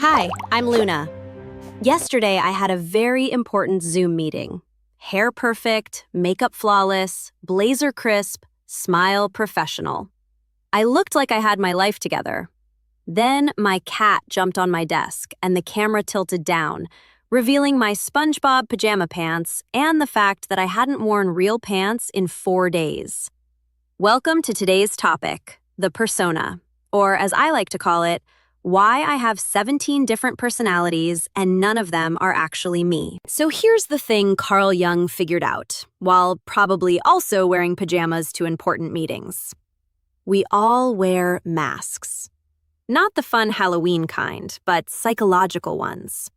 Hi, I'm Luna. Yesterday, I had a very important Zoom meeting. Hair perfect, makeup flawless, blazer crisp, smile professional. I looked like I had my life together. Then my cat jumped on my desk and the camera tilted down, revealing my SpongeBob pajama pants and the fact that I hadn't worn real pants in 4 days. Welcome to today's topic, the persona, or as I like to call it, why I have 17 different personalities and none of them are actually me. So here's the thing Carl Jung figured out, while probably also wearing pajamas to important meetings. We all wear masks. Not the fun Halloween kind, but psychological ones.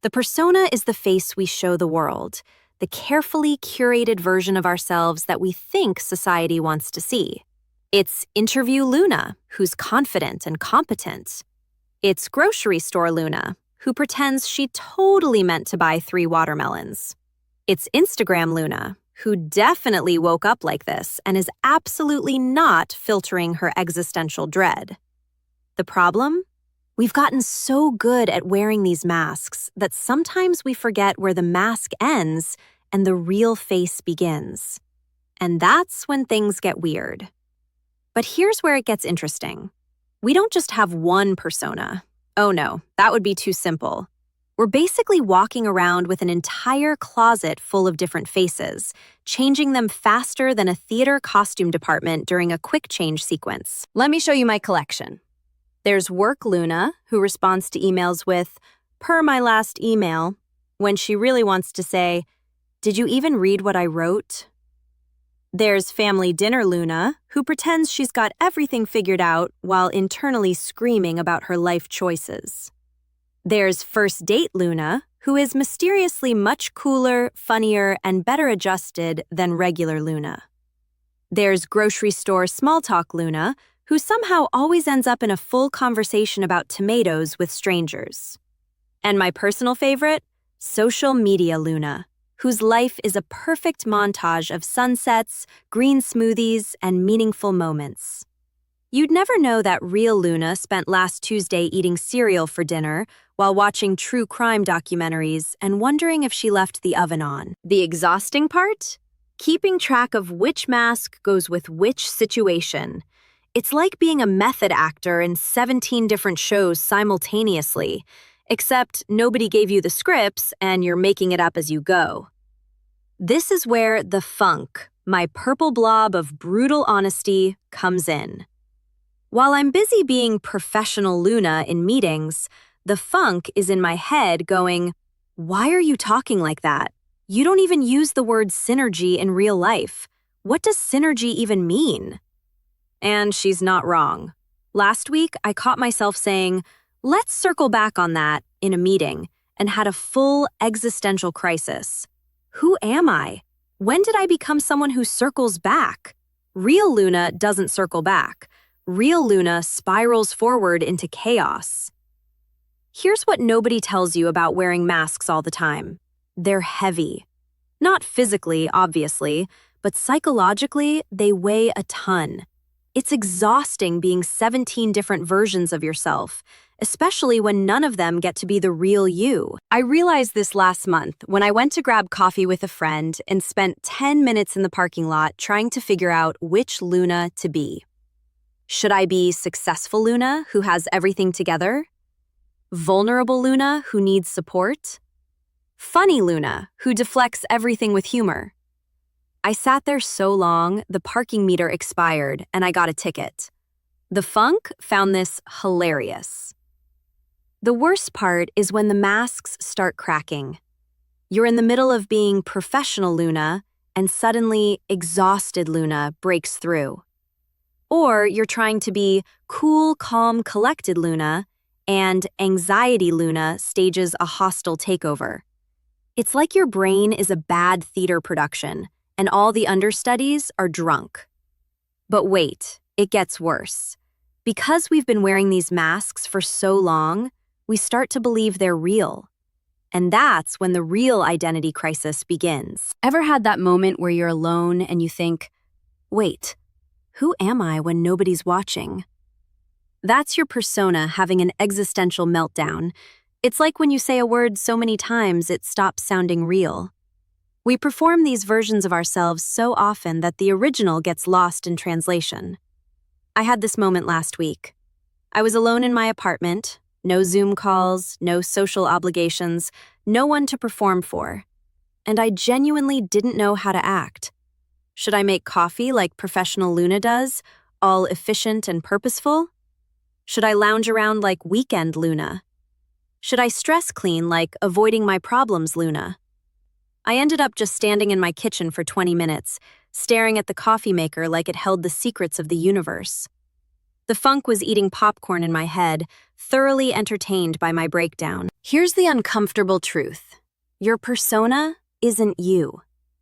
The persona is the face we show the world, the carefully curated version of ourselves that we think society wants to see. It's interview Luna, who's confident and competent. It's grocery store Luna, who pretends she totally meant to buy 3 watermelons. It's Instagram Luna, who definitely woke up like this and is absolutely not filtering her existential dread. The problem? We've gotten so good at wearing these masks that sometimes we forget where the mask ends and the real face begins. And that's when things get weird. But here's where it gets interesting. We don't just have one persona. Oh no, that would be too simple. We're basically walking around with an entire closet full of different faces, changing them faster than a theater costume department during a quick change sequence. Let me show you my collection. There's Work Luna, who responds to emails with, "Per my last email," when she really wants to say, "Did you even read what I wrote?" There's Family Dinner Luna, who pretends she's got everything figured out while internally screaming about her life choices. There's First Date Luna, who is mysteriously much cooler, funnier, and better adjusted than regular Luna. There's Grocery Store Small Talk Luna, who somehow always ends up in a full conversation about tomatoes with strangers. And my personal favorite, Social Media Luna, whose life is a perfect montage of sunsets, green smoothies, and meaningful moments. You'd never know that real Luna spent last Tuesday eating cereal for dinner while watching true crime documentaries and wondering if she left the oven on. The exhausting part? Keeping track of which mask goes with which situation. It's like being a method actor in 17 different shows simultaneously, except nobody gave you the scripts and you're making it up as you go. This is where the funk, my purple blob of brutal honesty, comes in. While I'm busy being professional Luna in meetings, the funk is in my head going, "Why are you talking like that? You don't even use the word synergy in real life. What does synergy even mean?" And she's not wrong. Last week, I caught myself saying, "Let's circle back on that," in a meeting, and had a full existential crisis. Who am I? When did I become someone who circles back? Real Luna doesn't circle back. Real Luna spirals forward into chaos. Here's what nobody tells you about wearing masks all the time. They're heavy. Not physically, obviously, but psychologically, they weigh a ton. It's exhausting being 17 different versions of yourself, especially when none of them get to be the real you. I realized this last month when I went to grab coffee with a friend and spent 10 minutes in the parking lot trying to figure out which Luna to be. Should I be successful Luna, who has everything together? Vulnerable Luna, who needs support? Funny Luna, who deflects everything with humor? I sat there so long, the parking meter expired and I got a ticket. The funk found this hilarious. The worst part is when the masks start cracking. You're in the middle of being professional Luna, and suddenly exhausted Luna breaks through. Or you're trying to be cool, calm, collected Luna, and anxiety Luna stages a hostile takeover. It's like your brain is a bad theater production, and all the understudies are drunk. But wait, it gets worse. Because we've been wearing these masks for so long, we start to believe they're real. And that's when the real identity crisis begins. Ever had that moment where you're alone and you think, wait, who am I when nobody's watching? That's your persona having an existential meltdown. It's like when you say a word so many times it stops sounding real. We perform these versions of ourselves so often that the original gets lost in translation. I had this moment last week. I was alone in my apartment, no Zoom calls, no social obligations, no one to perform for. And I genuinely didn't know how to act. Should I make coffee like professional Luna does, all efficient and purposeful? Should I lounge around like weekend Luna? Should I stress clean like avoiding my problems Luna? I ended up just standing in my kitchen for 20 minutes, staring at the coffee maker like it held the secrets of the universe. The funk was eating popcorn in my head, thoroughly entertained by my breakdown. Here's the uncomfortable truth. Your persona isn't you.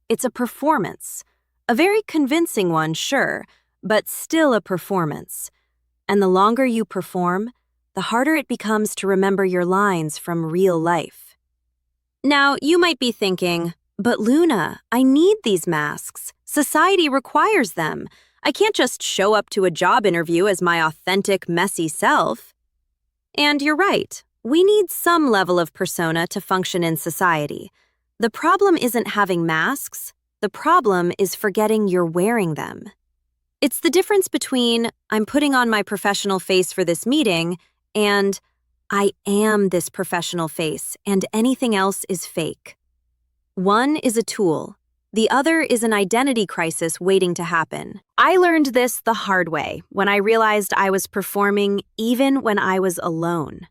It's a performance. A very convincing one, sure, but still a performance. And the longer you perform, the harder it becomes to remember your lines from real life. Now, you might be thinking, but Luna, I need these masks. Society requires them. I can't just show up to a job interview as my authentic, messy self. And you're right. We need some level of persona to function in society. The problem isn't having masks. The problem is forgetting you're wearing them. It's the difference between I'm putting on my professional face for this meeting and I am this professional face and anything else is fake. One is a tool. The other is an identity crisis waiting to happen. I learned this the hard way when I realized I was performing even when I was alone.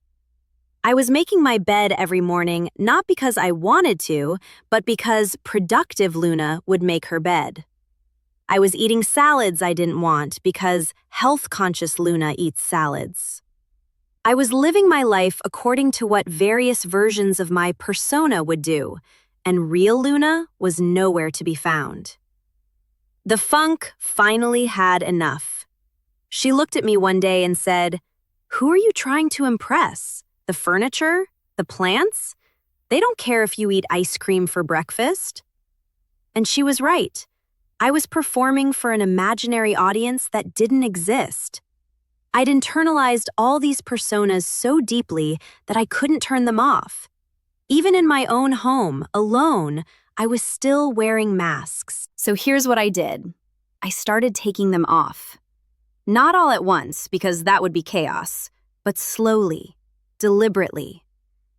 I was making my bed every morning not because I wanted to, but because productive Luna would make her bed. I was eating salads I didn't want because health-conscious Luna eats salads. I was living my life according to what various versions of my persona would do, and real Luna was nowhere to be found. The funk finally had enough. She looked at me one day and said, "Who are you trying to impress? The furniture? The plants? They don't care if you eat ice cream for breakfast." And she was right. I was performing for an imaginary audience that didn't exist. I'd internalized all these personas so deeply that I couldn't turn them off. Even in my own home, alone, I was still wearing masks. So here's what I did. I started taking them off. Not all at once, because that would be chaos, but slowly, deliberately.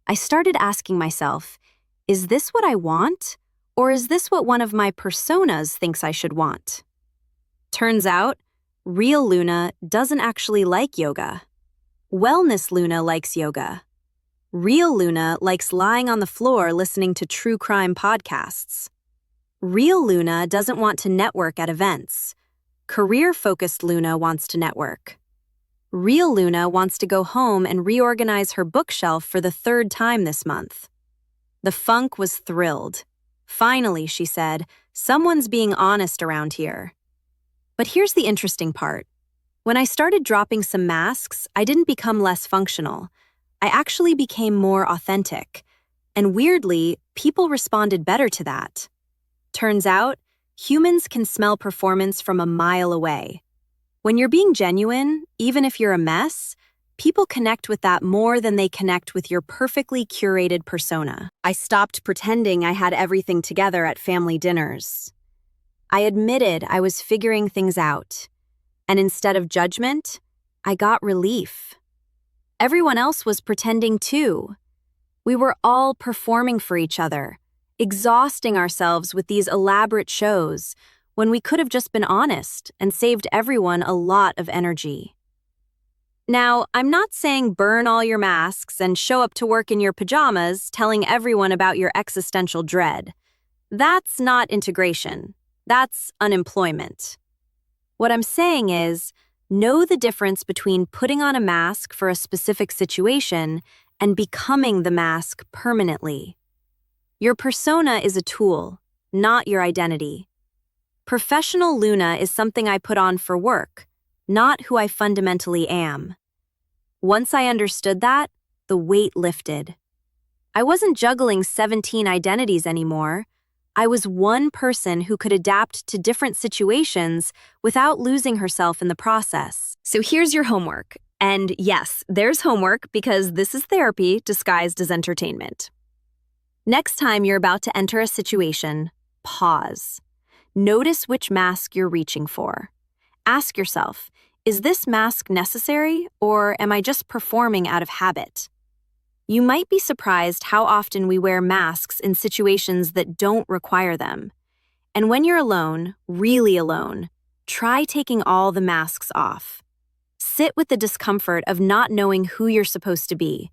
I started asking myself, is this what I want? Or is this what one of my personas thinks I should want? Turns out, real Luna doesn't actually like yoga. Wellness Luna likes yoga. Real Luna likes lying on the floor listening to true crime podcasts. Real Luna doesn't want to network at events. Career-focused Luna wants to network. Real Luna wants to go home and reorganize her bookshelf for the 3rd time this month. The funk was thrilled. Finally, she said, someone's being honest around here. But here's the interesting part. When I started dropping some masks, I didn't become less functional. I actually became more authentic. And weirdly, people responded better to that. Turns out, humans can smell performance from a mile away. When you're being genuine, even if you're a mess, people connect with that more than they connect with your perfectly curated persona. I stopped pretending I had everything together at family dinners. I admitted I was figuring things out. And instead of judgment, I got relief. Everyone else was pretending too. We were all performing for each other, exhausting ourselves with these elaborate shows when we could have just been honest and saved everyone a lot of energy. Now, I'm not saying burn all your masks and show up to work in your pajamas telling everyone about your existential dread. That's not integration. That's unemployment. What I'm saying is, know the difference between putting on a mask for a specific situation and becoming the mask permanently. Your persona is a tool, not your identity. Professional Luna is something I put on for work, not who I fundamentally am. Once I understood that, the weight lifted. I wasn't juggling 17 identities anymore. I was one person who could adapt to different situations without losing herself in the process. So here's your homework. And yes, there's homework because this is therapy disguised as entertainment. Next time you're about to enter a situation, pause. Notice which mask you're reaching for. Ask yourself, is this mask necessary or am I just performing out of habit? You might be surprised how often we wear masks in situations that don't require them. And when you're alone, really alone, try taking all the masks off. Sit with the discomfort of not knowing who you're supposed to be.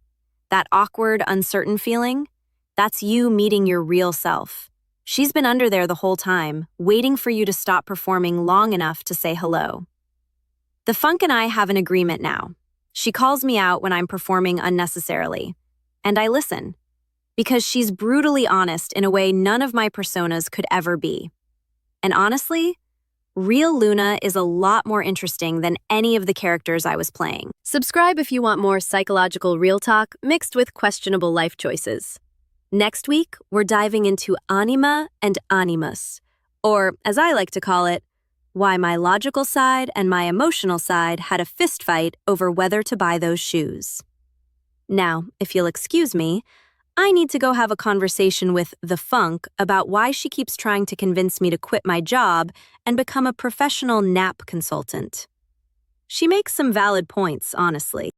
That awkward, uncertain feeling, that's you meeting your real self. She's been under there the whole time, waiting for you to stop performing long enough to say hello. The funk and I have an agreement now. She calls me out when I'm performing unnecessarily, and I listen, because she's brutally honest in a way none of my personas could ever be. And honestly, real Luna is a lot more interesting than any of the characters I was playing. Subscribe if you want more psychological real talk mixed with questionable life choices. Next week, we're diving into anima and animus, or as I like to call it, why my logical side and my emotional side had a fist fight over whether to buy those shoes. Now, if you'll excuse me, I need to go have a conversation with the funk about why she keeps trying to convince me to quit my job and become a professional nap consultant. She makes some valid points, honestly.